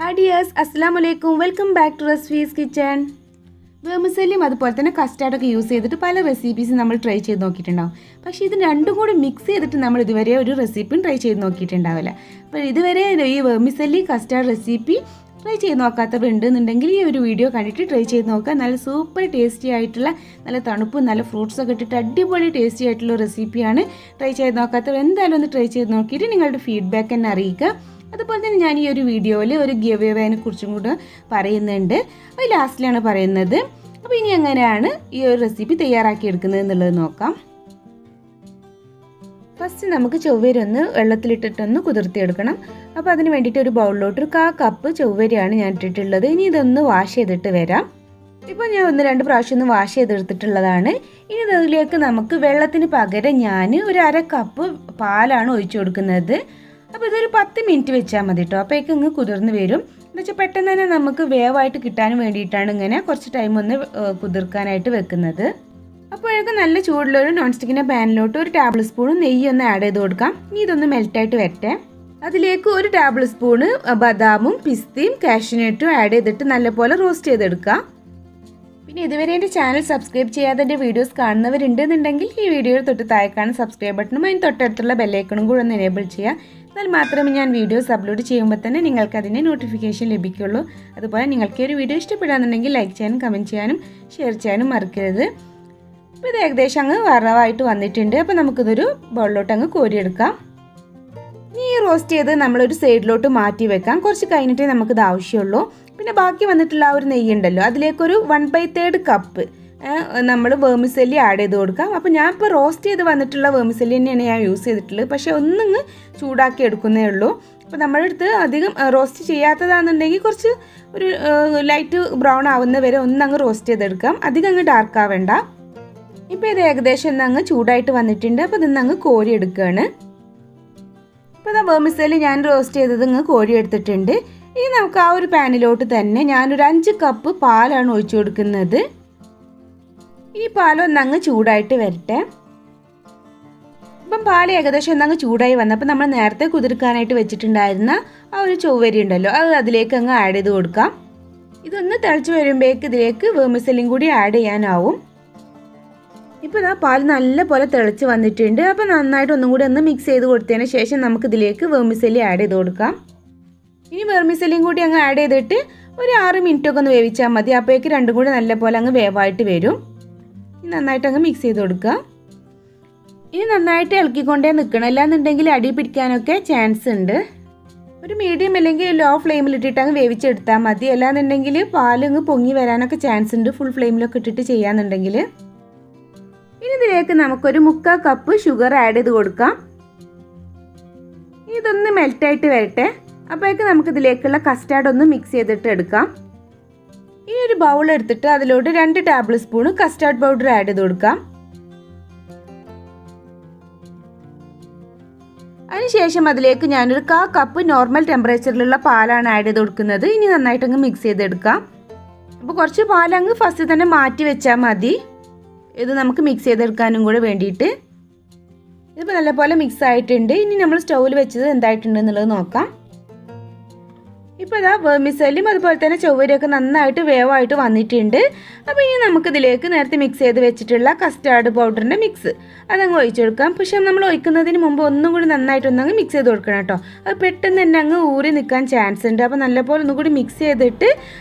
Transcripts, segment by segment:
Hi dears, Assalamualaikum. Welcome back to Rasfi's kitchen. Vermicelli അതുപോലെ തന്നെ custard ഒക്കെ use ചെയ്തിട്ട് പല റെസിപ്പീസ് നമ്മൾ ട്രൈ ചെയ്ത് നോക്കിയിട്ടുണ്ടാവും. പക്ഷേ ഇത് രണ്ടും കൂടി മിക്സ് ചെയ്തിട്ട് നമ്മൾ ഇതുവരെ ഒരു റെസിപ്പിയും ട്രൈ ചെയ്ത് നോക്കിയിട്ടുണ്ടാവില്ല. അപ്പോൾ ഇതുവരെ ഈ വെർമിസെല്ലി കസ്റ്റാർഡ് റെസിപ്പി ട്രൈ ചെയ്ത് നോക്കാത്തവരുണ്ടെന്നുണ്ടെങ്കിൽ ഈ ഒരു വീഡിയോ കണ്ടിട്ട് ട്രൈ ചെയ്ത് നോക്കുക. നല്ല സൂപ്പർ ടേസ്റ്റി ആയിട്ടുള്ള നല്ല തണുപ്പും നല്ല ഫ്രൂട്ട്സൊക്കെ ഇട്ടിട്ട് അടിപൊളി ടേസ്റ്റി ആയിട്ടുള്ള റെസിപ്പിയാണ്. ട്രൈ ചെയ്ത് നോക്കാത്തവർ എന്തായാലും ഒന്ന് ട്രൈ ചെയ്ത് നോക്കിയിട്ട് നിങ്ങളുടെ ഫീഡ്ബാക്ക് എന്നെ അറിയിക്കുക. അതുപോലെ തന്നെ ഞാൻ ഈ ഒരു വീഡിയോയിൽ ഒരു ഗിവ് അവേനെ കുറിച്ചും കൂടെ പറയുന്നുണ്ട്. അത് ലാസ്റ്റിലാണ് പറയുന്നത്. അപ്പോൾ ഇനി എങ്ങനെയാണ് ഈ ഒരു റെസിപ്പി തയ്യാറാക്കി എടുക്കുന്നത് എന്നുള്ളത് നോക്കാം. ഫസ്റ്റ് നമുക്ക് ചൊവ്വരൊന്ന് വെള്ളത്തിലിട്ടിട്ടൊന്ന് കുതിർത്തിയെടുക്കണം. അപ്പോൾ അതിന് വേണ്ടിയിട്ട് ഒരു ബൗളിലോട്ട് ഒരു 1/4 കപ്പ് ചൊവ്വരയാണ് ഞാൻ ഇട്ടിട്ടുള്ളത്. ഇനി ഇതൊന്ന് വാഷ് ചെയ്തിട്ട് വരാം. ഇപ്പോൾ ഞാൻ 1-2 പ്രാവശ്യം ഒന്ന് വാഷ് ചെയ്തെടുത്തിട്ടുള്ളതാണ്. ഇനി ഇതിലേക്ക് നമുക്ക് വെള്ളത്തിന് പകരം ഞാൻ ഒരു 1/2 കപ്പ് പാലാണ് ഒഴിച്ചു കൊടുക്കുന്നത്. അപ്പോൾ ഇതൊരു 10 മിനിറ്റ് വെച്ചാൽ മതി കേട്ടോ. അപ്പോഴേക്കും ഇങ്ങ് കുതിർന്ന് വരും. എന്നുവെച്ചാൽ പെട്ടെന്ന് തന്നെ നമുക്ക് വേവായിട്ട് കിട്ടാൻ വേണ്ടിയിട്ടാണ് ഇങ്ങനെ കുറച്ച് ടൈം ഒന്ന് കുതിർക്കാനായിട്ട് വെക്കുന്നത്. അപ്പോഴേക്കും നല്ല ചൂടുള്ളൊരു നോൺ സ്റ്റിക്കിൻ്റെ പാനിലോട്ട് ഒരു ടേബിൾ സ്പൂൺ നെയ്യ് ഒന്ന് ആഡ് ചെയ്ത് കൊടുക്കാം. ഇനി ഇതൊന്ന് മെൽറ്റായിട്ട് വരട്ടെ. അതിലേക്ക് ഒരു ടേബിൾ സ്പൂണ് ബദാമും പിസ്തയും കാഷ്യൂനട്ടും ആഡ് ചെയ്തിട്ട് നല്ലപോലെ റോസ്റ്റ് ചെയ്തെടുക്കാം. പിന്നെ ഇതുവരെ എൻ്റെ ചാനൽ സബ്സ്ക്രൈബ് ചെയ്യാതെ എൻ്റെ വീഡിയോസ് കാണുന്നവരുണ്ടെന്നുണ്ടെങ്കിൽ ഈ വീഡിയോയിൽ തൊട്ട് താഴെക്കാണ് സബ്സ്ക്രൈബ് ബട്ടണും അതിന് തൊട്ടടുത്തുള്ള ബെല്ലൈക്കണും കൂടെ ഒന്ന് എനേബിൾ ചെയ്യുക. എന്നാൽ മാത്രമേ ഞാൻ വീഡിയോസ് അപ്ലോഡ് ചെയ്യുമ്പോൾ തന്നെ നിങ്ങൾക്ക് അതിൻ്റെ നോട്ടിഫിക്കേഷൻ ലഭിക്കുള്ളൂ. അതുപോലെ നിങ്ങൾക്ക് ഈ ഒരു വീഡിയോ ഇഷ്ടപ്പെടാന്നുണ്ടെങ്കിൽ ലൈക്ക് ചെയ്യാനും കമൻറ്റ് ചെയ്യാനും ഷെയർ ചെയ്യാനും മറക്കരുത്. അപ്പോൾ ഇത് ഏകദേശം അങ്ങ് വറവായിട്ട് വന്നിട്ടുണ്ട്. അപ്പോൾ നമുക്കിതൊരു ബൗളിലോട്ട് അങ്ങ് കോരിയെടുക്കാം. ഇനി ഈ റോസ്റ്റ് ചെയ്ത് നമ്മളൊരു സൈഡിലോട്ട് മാറ്റി വെക്കാം. കുറച്ച് കഴിഞ്ഞിട്ടേ നമുക്കിത് ആവശ്യമുള്ളൂ. പിന്നെ ബാക്കി വന്നിട്ടുള്ള ആ ഒരു നെയ്യുണ്ടല്ലോ, അതിലേക്കൊരു 1/3 കപ്പ് നമ്മൾ വെർമിസെല്ലി ആഡ് ചെയ്ത് കൊടുക്കാം. അപ്പോൾ ഞാൻ ഇപ്പോൾ റോസ്റ്റ് ചെയ്ത് വന്നിട്ടുള്ള വെർമിസെല്ലി തന്നെയാണ് ഞാൻ യൂസ് ചെയ്തിട്ടുള്ളത്. പക്ഷേ ഒന്നിങ്ങ് ചൂടാക്കി എടുക്കുന്നേ ഉള്ളൂ. അപ്പോൾ നമ്മുടെ അടുത്ത് അധികം റോസ്റ്റ് ചെയ്യാത്തതാണെന്നുണ്ടെങ്കിൽ കുറച്ച് ഒരു ലൈറ്റ് ബ്രൗൺ ആവുന്ന വരെ ഒന്നങ്ങ് റോസ്റ്റ് ചെയ്തെടുക്കാം. അധികം അങ്ങ് ഡാർക്ക് ആവേണ്ട. ഇപ്പോൾ ഇത് ഏകദേശം ഒന്നങ്ങ് ചൂടായിട്ട് വന്നിട്ടുണ്ട്. അപ്പോൾ ഇതൊന്നങ്ങ് കോരി എടുക്കുകയാണ്. ഇപ്പോൾ ഇതാ വെർമിസെല്ലി ഞാൻ റോസ്റ്റ് ചെയ്തത് ഇങ്ങ് കോരി എടുത്തിട്ടുണ്ട്. ഇനി നമുക്ക് ആ ഒരു പാനിലോട്ട് തന്നെ ഞാനൊരു 5 കപ്പ് പാലാണ് ഒഴിച്ചു കൊടുക്കുന്നത്. ഈ പാലൊന്നങ്ങ് ചൂടായിട്ട് വരട്ടെ. ഇപ്പം പാൽ ഏകദേശം ഒന്നങ്ങ് ചൂടായി വന്നപ്പോൾ നമ്മൾ നേരത്തെ കുതിർക്കാനായിട്ട് വെച്ചിട്ടുണ്ടായിരുന്ന ആ ഒരു ചൊവ്വരി ഉണ്ടല്ലോ, അത് അതിലേക്ക് അങ്ങ് ആഡ് ചെയ്ത് കൊടുക്കാം. ഇതൊന്ന് തിളച്ച് വരുമ്പോഴേക്ക് ഇതിലേക്ക് വെർമിസെല്ലിയും കൂടി ആഡ് ചെയ്യാനാവും. ഇപ്പോൾ ഇതാ പാൽ നല്ലപോലെ തിളച്ച് വന്നിട്ടുണ്ട്. അപ്പോൾ നന്നായിട്ട് ഒന്നും കൂടി ഒന്ന് മിക്സ് ചെയ്ത് കൊടുത്തതിന് ശേഷം നമുക്കിതിലേക്ക് വെർമിസെല്ലി ആഡ് ചെയ്ത് കൊടുക്കാം. ഇനി വെർമിസെല്ലിയും കൂടി അങ്ങ് ആഡ് ചെയ്തിട്ട് ഒരു 6 മിനിറ്റൊക്കെ ഒന്ന് വേവിച്ചാൽ മതി. അപ്പോഴേക്ക് രണ്ടും കൂടി നല്ലപോലെ അങ്ങ് വേവായിട്ട് വരും. നന്നായിട്ട് അങ്ങ് മിക്സ് ചെയ്ത് കൊടുക്കുക. ഇനി നന്നായിട്ട് ഇളക്കിക്കൊണ്ടേ നിൽക്കണം, അല്ലാന്നുണ്ടെങ്കിൽ അടി പിടിക്കാനൊക്കെ ചാൻസ് ഉണ്ട്. ഒരു മീഡിയം അല്ലെങ്കിൽ ലോ ഫ്ലെയിമിലിട്ടിട്ട് അങ്ങ് വേവിച്ചെടുത്താൽ മതി. അല്ലാന്നുണ്ടെങ്കിൽ പാലങ്ങ് പൊങ്ങി വരാനൊക്കെ ചാൻസ് ഉണ്ട് ഫുൾ ഫ്ലെയിമിലൊക്കെ ഇട്ടിട്ട് ചെയ്യാന്നുണ്ടെങ്കിൽ. ഇനി ഇതിലേക്ക് നമുക്കൊരു 3/4 കപ്പ് ഷുഗർ ആഡ് ചെയ്ത് കൊടുക്കാം. ഇതൊന്ന് മെൽറ്റായിട്ട് വരട്ടെ. അപ്പോഴേക്ക് നമുക്കിതിലേക്കുള്ള കസ്റ്റാർഡ് ഒന്ന് മിക്സ് ചെയ്തിട്ട് എടുക്കാം. ഈ ഒരു ബൗൾ എടുത്തിട്ട് അതിലോട്ട് 2 table spoon custard powder add ചെയ്ത് കൊടുക്കാം. അതിനുശേഷം അതിലേക്ക് ഞാനൊരു 1/4 കപ്പ് നോർമൽ ടെമ്പറേച്ചറിലുള്ള പാലാണ് ആഡ് ചെയ്ത് കൊടുക്കുന്നത്. ഇനി നന്നായിട്ടങ്ങ് മിക്സ് ചെയ്തെടുക്കാം. അപ്പോൾ കുറച്ച് പാലങ്ങ് ഫസ്റ്റ് തന്നെ മാറ്റി വെച്ചാൽ മതി, ഇത് നമുക്ക് മിക്സ് ചെയ്തെടുക്കാനും കൂടെ വേണ്ടിയിട്ട്. ഇതിപ്പോൾ നല്ലപോലെ മിക്സ് ആയിട്ടുണ്ട്. ഇനി നമ്മൾ സ്റ്റൗവിൽ വെച്ചത് എന്തായിട്ടുണ്ടെന്നുള്ളത് നോക്കാം. ഇപ്പോൾ ഇതാ വെർമിസെല്ലിയും അതുപോലെ തന്നെ ചൊവ്വരിയൊക്കെ നന്നായിട്ട് വേവായിട്ട് വന്നിട്ടുണ്ട്. അപ്പോൾ ഇനി നമുക്കിതിലേക്ക് നേരത്തെ മിക്സ് ചെയ്ത് വെച്ചിട്ടുള്ള കസ്റ്റാർഡ് പൗഡറിൻ്റെ മിക്സ് അതങ്ങ് ഒഴിച്ചു കൊടുക്കാം. പക്ഷേ നമ്മൾ ഒഴിക്കുന്നതിന് മുമ്പ് ഒന്നും കൂടി നന്നായിട്ടൊന്നങ്ങ് മിക്സ് ചെയ്ത് കൊടുക്കണം കേട്ടോ. അത് പെട്ടെന്ന് തന്നെ അങ്ങ് ഊറി നിൽക്കാൻ ചാൻസ് ഉണ്ട്. അപ്പോൾ നല്ലപോലെ ഒന്നും കൂടി മിക്സ് ചെയ്തിട്ട്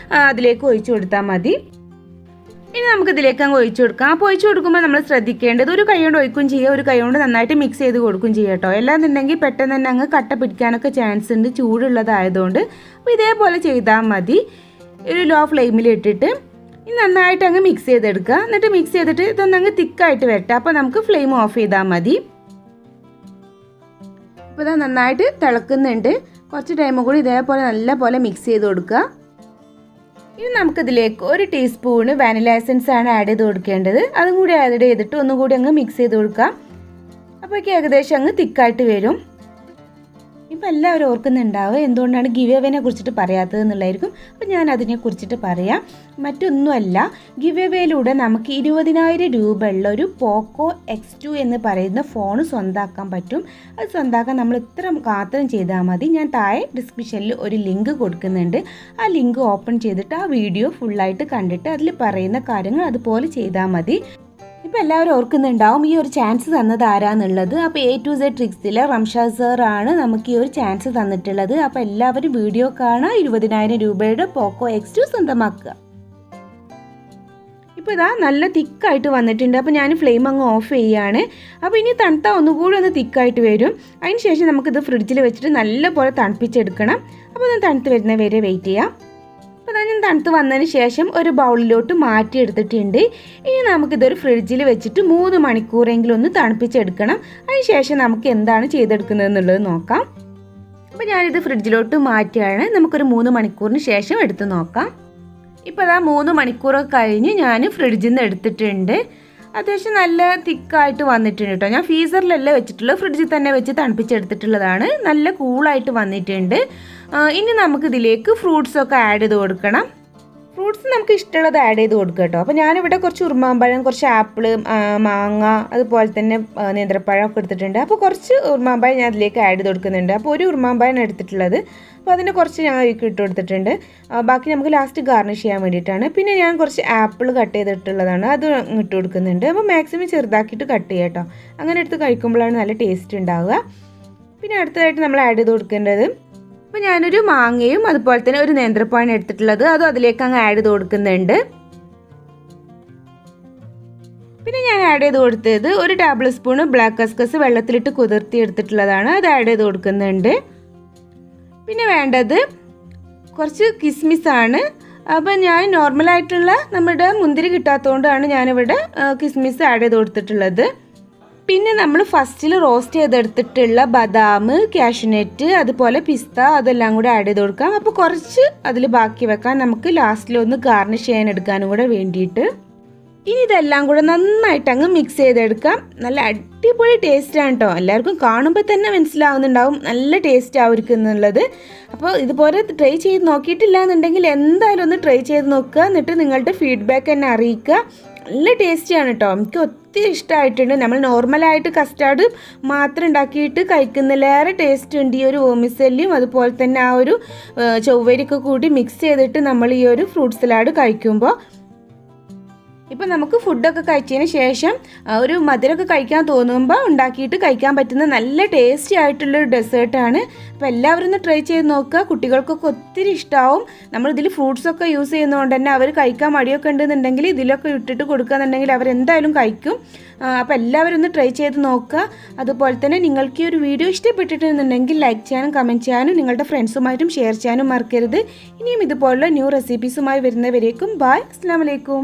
അതിലേക്ക് ഒഴിച്ചു കൊടുത്താൽ മതി. ഇനി നമുക്കിതിലേക്ക് അങ്ങ് ഒഴിച്ചു കൊടുക്കാം. അപ്പോൾ ഒഴിച്ചു കൊടുക്കുമ്പോൾ നമ്മൾ ശ്രദ്ധിക്കേണ്ടത് ഒരു കൈ കൊണ്ട് ഒഴിക്കുകയും ചെയ്യുക, ഒരു കൈ കൊണ്ട് നന്നായിട്ട് മിക്സ് ചെയ്ത് കൊടുക്കുകയും ചെയ്യുക കേട്ടോ. അല്ലാന്നുണ്ടെങ്കിൽ പെട്ടെന്ന് തന്നെ അങ്ങ് കട്ട പിടിക്കാനൊക്കെ ചാൻസ് ഉണ്ട് ചൂടുള്ളതായതുകൊണ്ട്. അപ്പോൾ ഇതേപോലെ ചെയ്താൽ മതി. ഒരു ലോ ഫ്ലെയിമിൽ ഇട്ടിട്ട് ഇനി നന്നായിട്ട് അങ്ങ് മിക്സ് ചെയ്തെടുക്കുക. എന്നിട്ട് മിക്സ് ചെയ്തിട്ട് ഇതൊന്നങ്ങ് തിക്കായിട്ട് വരട്ടെ. അപ്പോൾ നമുക്ക് ഫ്ലെയിം ഓഫ് ചെയ്താൽ മതി. അപ്പോൾ ഇത് നന്നായിട്ട് തിളക്കുന്നുണ്ട്. കുറച്ച് ടൈം കൂടി ഇതേപോലെ നല്ലപോലെ മിക്സ് ചെയ്ത് കൊടുക്കുക. ഇനി നമുക്കിതിലേക്ക് 1 ടീസ്പൂണ് വാനില എസൻസ് ആണ് ആഡ് ചെയ്ത് കൊടുക്കേണ്ടത്. അതും കൂടി ആഡ് ചെയ്തിട്ട് ഒന്നും കൂടി അങ്ങ് മിക്സ് ചെയ്ത് കൊടുക്കാം. അപ്പോഴേക്ക് ഏകദേശം അങ്ങ് തിക്കായിട്ട് വരും. അപ്പോൾ എല്ലാവരും ഓർക്കുന്നുണ്ടാവും എന്തുകൊണ്ടാണ് ഗിവ് എവേനെ കുറിച്ചിട്ട് പറയാത്തത് എന്നുള്ളതായിരിക്കും. അപ്പോൾ ഞാൻ അതിനെ കുറിച്ചിട്ട് പറയാം. മറ്റൊന്നുമല്ല, ഗിവ് എവേയിലൂടെ നമുക്ക് 20,000 രൂപ ഉള്ള ഒരു പോക്കോ X2 എന്ന് പറയുന്ന ഫോൺ സ്വന്തമാക്കാൻ പറ്റും. അത് സ്വന്തമാക്കാൻ നമ്മൾ ഇത്ര മാത്രം ചെയ്താൽ മതി. ഞാൻ താഴെ ഡിസ്ക്രിപ്ഷനിൽ ഒരു ലിങ്ക് കൊടുക്കുന്നുണ്ട്. ആ ലിങ്ക് ഓപ്പൺ ചെയ്തിട്ട് ആ വീഡിയോ ഫുള്ളായിട്ട് കണ്ടിട്ട് അതിൽ പറയുന്ന കാര്യങ്ങൾ അതുപോലെ ചെയ്താൽ മതി. ഇപ്പോൾ എല്ലാവരും ഓർക്കുന്നുണ്ടാവും ഈ ഒരു ചാൻസ് തന്നത് ആരാന്നുള്ളത്. അപ്പോൾ A to Z ട്രിക്സിലെ റംഷാദ് സാറാണ് നമുക്ക് ഈ ഒരു ചാൻസ് തന്നിട്ടുള്ളത്. അപ്പോൾ എല്ലാവരും വീഡിയോ കാണാൻ 20,000 രൂപയുടെ പോക്കോ X2 സ്വന്തമാക്കുക. ഇപ്പോൾ ഇതാ നല്ല തിക്കായിട്ട് വന്നിട്ടുണ്ട്. അപ്പോൾ ഞാൻ ഫ്ലെയിം അങ്ങ് ഓഫ് ചെയ്യുകയാണ്. അപ്പോൾ ഇനി തണുത്താൽ ഒന്നുകൂടി ഒന്ന് തിക്കായിട്ട് വരും. അതിന് ശേഷം നമുക്കിത് ഫ്രിഡ്ജിൽ വെച്ചിട്ട് നല്ലപോലെ തണുപ്പിച്ചെടുക്കണം. അപ്പോൾ ഒന്ന് തണുത്ത് വരുന്ന വരെ വെയിറ്റ് ചെയ്യാം. അപ്പോൾ ഞാൻ തണുത്ത് വന്നതിന് ശേഷം ഒരു ബൗളിലോട്ട് മാറ്റിയെടുത്തിട്ടുണ്ട്. ഇനി നമുക്കിതൊരു ഫ്രിഡ്ജിൽ വെച്ചിട്ട് 3 മണിക്കൂറെങ്കിലും ഒന്ന് തണുപ്പിച്ചെടുക്കണം. അതിന് ശേഷം നമുക്ക് എന്താണ് ചെയ്തെടുക്കുന്നത് എന്നുള്ളത് നോക്കാം. അപ്പോൾ ഞാനിത് ഫ്രിഡ്ജിലോട്ട് മാറ്റിയാണ്. നമുക്കൊരു 3 മണിക്കൂറിന് ശേഷം എടുത്ത് നോക്കാം. ഇപ്പോൾ അതാ 3 മണിക്കൂറൊക്കെ കഴിഞ്ഞ് ഞാൻ ഫ്രിഡ്ജിൽ നിന്ന് എടുത്തിട്ടുണ്ട്. അത്യാവശ്യം നല്ല തിക്കായിട്ട് വന്നിട്ടുണ്ട് കേട്ടോ. ഞാൻ ഫ്രീസറിലല്ല വെച്ചിട്ടുള്ളത്, ഫ്രിഡ്ജിൽ തന്നെ വെച്ച് തണുപ്പിച്ചെടുത്തിട്ടുള്ളതാണ്. നല്ല കൂളായിട്ട് വന്നിട്ടുണ്ട്. ഇനി നമുക്കിതിലേക്ക് ഫ്രൂട്ട്സൊക്കെ ആഡ് ചെയ്ത് കൊടുക്കണം. ഫ്രൂട്ട്സ് നമുക്ക് ഇഷ്ടമുള്ളത് ആഡ് ചെയ്ത് കൊടുക്കുക കേട്ടോ. അപ്പോൾ ഞാനിവിടെ കുറച്ച് ഉറുമാമ്പഴം, കുറച്ച് ആപ്പിൾ, മാങ്ങ, അതുപോലെ തന്നെ നേന്ത്രപ്പഴം ഒക്കെ എടുത്തിട്ടുണ്ട്. അപ്പോൾ കുറച്ച് ഉറുമാമ്പഴം ഞാൻ അതിലേക്ക് ആഡ് ചെയ്ത് കൊടുക്കുന്നുണ്ട്. അപ്പോൾ ഒരു ഉറുമാമ്പഴം എടുത്തിട്ടുള്ളത്. അപ്പോൾ അതിന് കുറച്ച് ഞാൻ ഇട്ട് കൊടുത്തിട്ടുണ്ട്. ബാക്കി നമുക്ക് ലാസ്റ്റ് ഗാർണിഷ് ചെയ്യാൻ വേണ്ടിയിട്ടാണ്. പിന്നെ ഞാൻ കുറച്ച് ആപ്പിൾ കട്ട് ചെയ്തിട്ടുള്ളതാണ്, അത് ഇട്ട് കൊടുക്കുന്നുണ്ട്. അപ്പോൾ മാക്സിമം ചെറുതാക്കിയിട്ട് കട്ട് ചെയ്യാം കേട്ടോ. അങ്ങനെ എടുത്ത് കഴിക്കുമ്പോഴാണ് നല്ല ടേസ്റ്റ് ഉണ്ടാവുക. പിന്നെ അടുത്തതായിട്ട് നമ്മൾ ആഡ് ചെയ്ത് കൊടുക്കേണ്ടത്, അപ്പോൾ ഞാനൊരു മാങ്ങയും അതുപോലെ തന്നെ ഒരു നേന്ത്രപ്പഴം എടുത്തിട്ടുള്ളത്, അതും അതിലേക്ക് അങ്ങ് ആഡ് ചെയ്ത് കൊടുക്കുന്നുണ്ട്. പിന്നെ ഞാൻ ആഡ് ചെയ്ത് കൊടുത്തത് ഒരു ടേബിൾ സ്പൂൺ ബ്ലാക്ക് കസ്കസ് വെള്ളത്തിലിട്ട് കുതിർത്തി എടുത്തിട്ടുള്ളതാണ്, അത് ആഡ് ചെയ്ത് കൊടുക്കുന്നുണ്ട്. പിന്നെ വേണ്ടത് കുറച്ച് കിസ്മിസാണ്. അപ്പോൾ ഞാൻ നോർമലായിട്ടുള്ള നമ്മുടെ മുന്തിരി കിട്ടാത്തതുകൊണ്ടാണ് ഞാനിവിടെ കിസ്മിസ് ആഡ് ചെയ്ത് കൊടുത്തിട്ടുള്ളത്. പിന്നെ നമ്മൾ ഫസ്റ്റിൽ റോസ്റ്റ് ചെയ്തെടുത്തിട്ടുള്ള ബദാം, കാഷ്യൂനട്ട്, അതുപോലെ പിസ്ത, അതെല്ലാം കൂടെ ആഡ് ചെയ്ത് കൊടുക്കാം. അപ്പോൾ കുറച്ച് അതിൽ ബാക്കി വെക്കാൻ, നമുക്ക് ലാസ്റ്റിലൊന്ന് ഗാർണിഷ് ചെയ്യാൻ എടുക്കാനും കൂടെ വേണ്ടിയിട്ട്. ഇനി ഇതെല്ലാം കൂടെ നന്നായിട്ട് അങ്ങ് മിക്സ് ചെയ്തെടുക്കാം. നല്ല അടിപൊളി ടേസ്റ്റാണ് കേട്ടോ. എല്ലാവർക്കും കാണുമ്പോൾ തന്നെ മനസ്സിലാവുന്നുണ്ടാവും നല്ല ടേസ്റ്റ് ആയിരിക്കും എന്നുള്ളത്. അപ്പോൾ ഇതുപോലെ ട്രൈ ചെയ്ത് നോക്കിയിട്ടില്ല എന്നുണ്ടെങ്കിൽ എന്തായാലും ഒന്ന് ട്രൈ ചെയ്ത് നോക്കുക. എന്നിട്ട് നിങ്ങളുടെ ഫീഡ്ബാക്ക് എന്നെ അറിയിക്കുക. നല്ല ടേസ്റ്റിയാണ് കേട്ടോ. എനിക്ക് ഒത്തിരി ഇഷ്ടമായിട്ടുണ്ട്. നമ്മൾ നോർമലായിട്ട് കസ്റ്റാർഡ് മാത്രം ഉണ്ടാക്കിയിട്ട് കഴിക്കുന്നതിലേറെ ടേസ്റ്റ് ഉണ്ട് ഈ ഒരു വെർമിസെല്ലിയും അതുപോലെ തന്നെ ആ ഒരു ചൊവ്വരിയൊക്കെ കൂടി മിക്സ് ചെയ്തിട്ട് നമ്മൾ ഈ ഒരു ഫ്രൂട്ട് സലാഡ് കഴിക്കുമ്പോൾ. ഇപ്പം നമുക്ക് ഫുഡൊക്കെ കഴിച്ചതിന് ശേഷം ഒരു മധുരമൊക്കെ കഴിക്കാൻ തോന്നുമ്പോൾ ഉണ്ടാക്കിയിട്ട് കഴിക്കാൻ പറ്റുന്ന നല്ല ടേസ്റ്റി ആയിട്ടുള്ളൊരു ഡെസേർട്ടാണ്. അപ്പോൾ എല്ലാവരും ഒന്ന് ട്രൈ ചെയ്ത് നോക്കുക. കുട്ടികൾക്കൊക്കെ ഒത്തിരി ഇഷ്ടമാവും. നമ്മളിതിൽ ഫ്രൂട്ട്സൊക്കെ യൂസ് ചെയ്യുന്നതുകൊണ്ട് തന്നെ അവർ കഴിക്കാൻ മടിയൊക്കെ ഉണ്ടെന്നുണ്ടെങ്കിൽ ഇതിലൊക്കെ ഇട്ടിട്ട് കൊടുക്കുകയെന്നുണ്ടെങ്കിൽ അവരെന്തായാലും കഴിക്കും. അപ്പോൾ എല്ലാവരും ഒന്ന് ട്രൈ ചെയ്ത് നോക്കുക. അതുപോലെ തന്നെ നിങ്ങൾക്ക് ഈ ഒരു വീഡിയോ ഇഷ്ടപ്പെട്ടിട്ടുണ്ടെങ്കിൽ ലൈക്ക് ചെയ്യാനും കമൻറ്റ് ചെയ്യാനും നിങ്ങളുടെ ഫ്രണ്ട്സുമായിട്ടും ഷെയർ ചെയ്യാനും മറക്കരുത്. ഇനിയും ഇതുപോലുള്ള ന്യൂ റെസിപ്പീസുമായി വരുന്നവരേക്കും ബായ്, അസ്സലാമു അലൈക്കും.